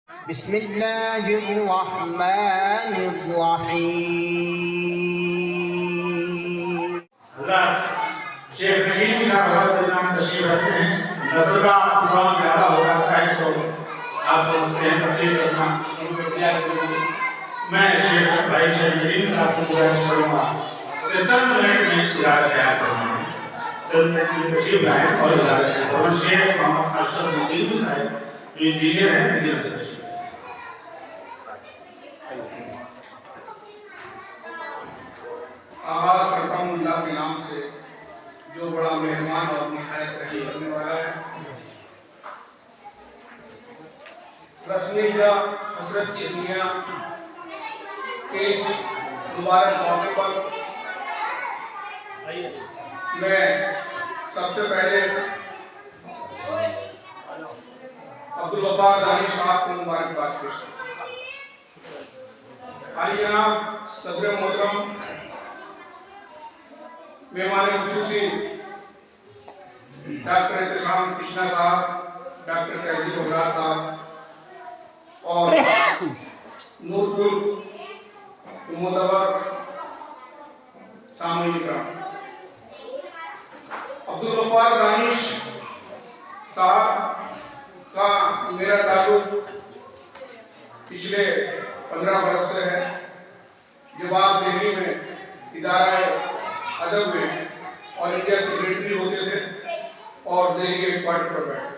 بسم اللہ الرحمن الرحیم۔ حضرت شیخ نعیم صاحب حضرت امام تشریف رکھتے ہیں، نسل کا پروگرام زیادہ ہو رہا ہے تو آپ سمجھتے ہیں تبدیل کرنا میں شیخ بھائی شیخ نعیم صاحب سے گزارش کروں گا کہ چند منٹ میں اظہار خیال کرنا ہے، چند منٹ میں تشریف لائیں اور اظہار خیال اور شیخ محمد اشرف نعیم صاحب جو انجینئر ہیں انجینئر سے تشریف آغاز کرتا ہوں اللہ کے نام سے جو بڑا مہربان اور نہایت رحیم کرنے والا ہے۔ رسمی جا حسرت کی دنیا کے اس مبارک موقع پر میں سب سے پہلے عبدالغفار دانش صاحب کو مبارکباد پیش کرتا ہوں۔ عالی جناب صدر محترم مہمان خصوصی ڈاکٹر احتشام کرشنا صاحب، ڈاکٹر تہذیب ابرار صاحب اور نورپور معتبر سامعین کرام، عبدالغفار دانش صاحب کا میرا تعلق پچھلے 15 برس سے ہے۔ جب آپ دہلی میں ادارہ ادب میں اور انڈیا سیکریٹری ہوتے تھے اور دہلی ہیڈ کوارٹر پر بیٹھے،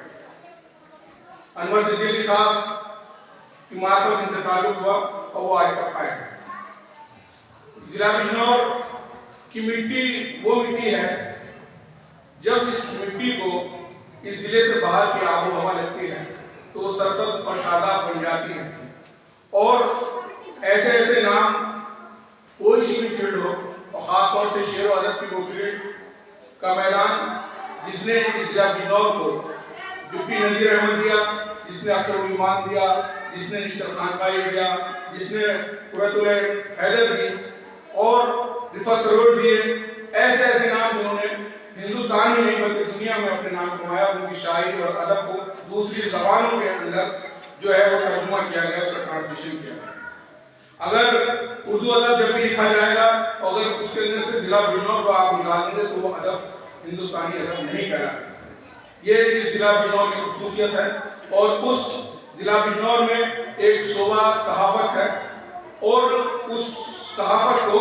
انور صدیقی صاحب کی معرفت ان سے تعلق ہوا اور وہ آج تک قائم ہے۔ ضلع بجنور کی مٹی وہ مٹی ہے جب اس مٹی کو اس ضلع سے باہر کی آب و ہوا لگتی ہے تو وہ سرسبز اور شاداب بن جاتی ہے، اور ایسے ایسے نام کوئی سی بھی فیلڈ ہو، اور خاص طور سے شعر و ادب کی وہ فیلڈ کا میدان جس نے اس ضلع بجنور کو ڈپٹی نذیر احمد دیا، جس نے اختر الایمان دیا، جس نے نشتر خانقاہی دیا، جس نے قرۃ الحیدر دی اور رفعت سرور دیے، ایسے ایسے نام جنہوں نے ہندوستان ہی نہیں بلکہ دنیا میں اپنے نام کمایا، ان کی شاعری اور ادب کو دوسری زبانوں کے اندر جو ہے وہ ترجمہ کیا گیا، اس کا ٹرانسلیشن کیا گیا۔ اگر اردو ادب جب بھی لکھا جائے گا اور اگر اس کے اندر سے ضلع بجنور کو آپ نکال دیں گے تو وہ ادب ہندوستانی ادب نہیں کہلاتا۔ یہ اس ضلع بجنور کی خصوصیت ہے، اور اس ضلع بجنور میں ایک شعبہ صحافت ہے، اور اس صحافت کو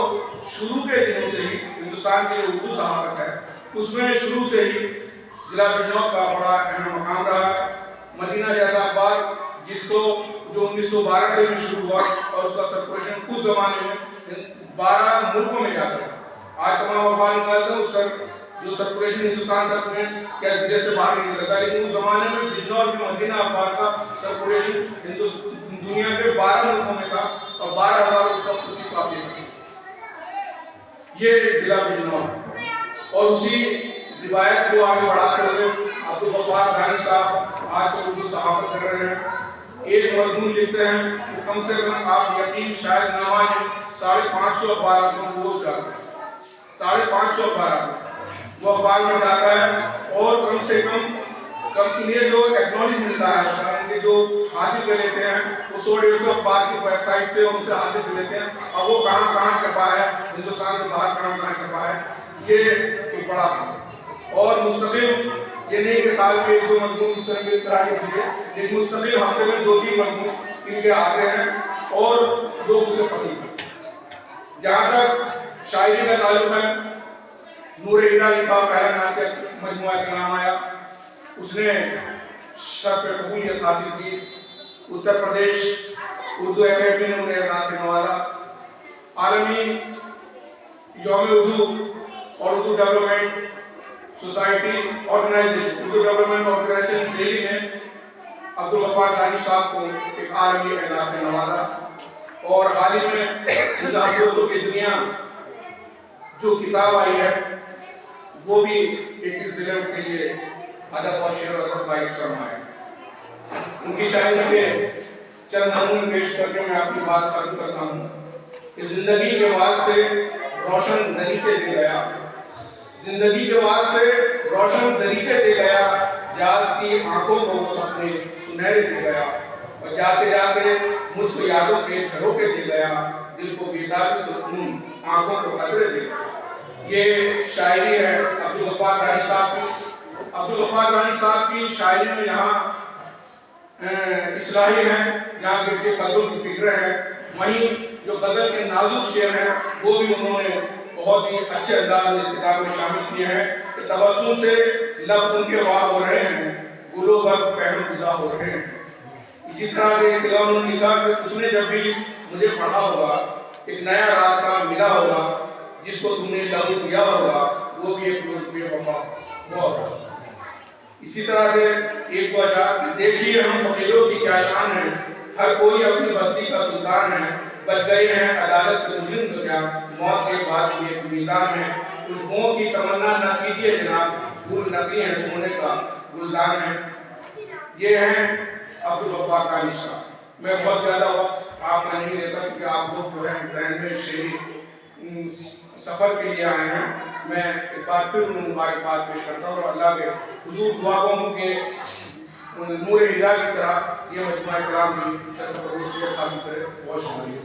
شروع کے دنوں سے ہی ہندوستان کے لیے اردو صحافت ہے، اس میں شروع سے ہی ضلع بجنور کا بڑا اہم مقام رہا ہے۔ مدینہ جیسا اخبار جس کو جو 1912 میں شروع ہوا اور اس کا سرکولیشن اس زمانے میں 12 ملکوں میں جاتا ہے، آج تمام اخبار نکالتے ہیں اس کا جو سرکولیشن ہندوستان تک میں کیا ضلع سے باہر نہیں نکلتا، لیکن اس زمانے میں بجنور کے مدینہ اخبار کا سرکولیشن دنیا کے 12 ملکوں میں تھا اور 12,000 اس وقت اس کی کاپی تھی۔ یہ ضلع بجنور اور اسی روایت کو آگے بڑھاتے ہوئے عبدالغفار دانش صاحب آج کل اردو صحافت کر رہے ہیں، ایک مضمون لکھتے ہیں کہ کم سے کم آپ یقین شاید نہ مانیں 550 اخبارات میں وہ جاتا ہے، 550 اخبارات میں وہ اخبار میں جاتا ہے، اور کم سے کم انہیں جو ایکنالج ملتا ہے ان کے جو حاصل کر لیتے ہیں وہ 100-150 اخبار کی ویب سائٹ سے ان سے حاصل کر لیتے ہیں، اور وہ کہاں کہاں چھپا ہے، ہندوستان سے باہر کہاں کہاں چھپا ہے، یہ کوئی بڑا کام ہے۔ اور مستقل یہ نہیں کہ سال میں 1-2 مضمون اس طرح کے دیے، لیکن مستقل ہفتے میں 2-3 مضمون ان کے آتے ہیں اور لوگ اسے پسند کرتے ہیں۔ جہاں تک شاعری کا تعلق ہے، نور ہیرا لکھا پہلا ناطق مجموعہ کا نام آیا، اس نے شرف قبولیت حاصل کی، اتر پردیش اردو اکیڈمی نے انہیں اعزاز سے نوازا، عالمی یوم اردو اور Urdu development society organisation Urdu development organisation Delhi نے عبدالغفار دانش صاحب کو ایک عالمی اعزاز سے نوازا، اور حال ہی میں اردو کی دنیا جو کتاب آئی ہے وہ بھی ایک اس ضلع کے لیے ادب اور شعر و ادب کا ایک سرمایہ ہے۔ ان کی شاعری کے چند نمونے پیش کر کے میں اپنی بات ختم کرتا ہوں کہ زندگی کے واسطے روشن دریچے دے گیا، زندگی کے واسطے روشن دریچے دے گیا، جاگتی آنکھوں کو وہ سپنے سنہرے دے گیا، اور جاتے جاتے مجھ کو یادوں کے جھروکے دے گیا، دل کو بیداری تو آنکھوں کو قطرے دے گیا۔ یہ شاعری ہے عبدالغفار رانی صاحب کی۔ عبدالغفار رانی صاحب کی شاعری میں یہاں اصلاحی ہیں، جہاں کے قدروں کی فکر ہے، وہیں جو غزل کے نازک شعر ہیں وہ بھی انہوں نے بہت ہی اچھے انداز میں اس کتاب میں شامل کیے ہیں کہ تبسم سے لب ان کے واہ ہو رہے ہیں، گلو بر پہن جدا ہو رہے ہیں۔ اسی طرح کے انتظار انہوں نے لکھا کہ اس نے جب بھی مجھے پڑھا ہوگا، ایک نیا راستہ ملا ہوگا، جس کو تم نے لہو دیا ہوگا وہ بھی ایک روز بے وفا ہوا ہوگا۔ اسی طرح سے ایک دو اشعار، دیکھیے ہم فقیروں کی کیا شان ہے، ہر کوئی اپنی بستی کا سلطان ہے، بچ گئے ہیں عدالت سے مجرم تو کیا، موت کے بعد بھی ایک میدان ہے، خوشبوؤں کی تمنا نہ کیجیے جناب، پھول نکلی ہیں سونے کا گلدان ہے۔ یہ ہیں عبدالغفار رانی صاحب۔ میں بہت زیادہ وقت آپ کا نہیں لیتا کیونکہ آپ لوگ جو ہے ذہن میں شعری سفر کے لیے آئے ہیں۔ میں ایک بار پھر انہیں مبارکباد پیش کرتا ہوں اور اللہ کے حضور دعا گو کہ نور ہیرا کی طرح یہ مجموعہ کرام بھی شرف و عروج کے حاصل کرے۔ بہت شکریہ۔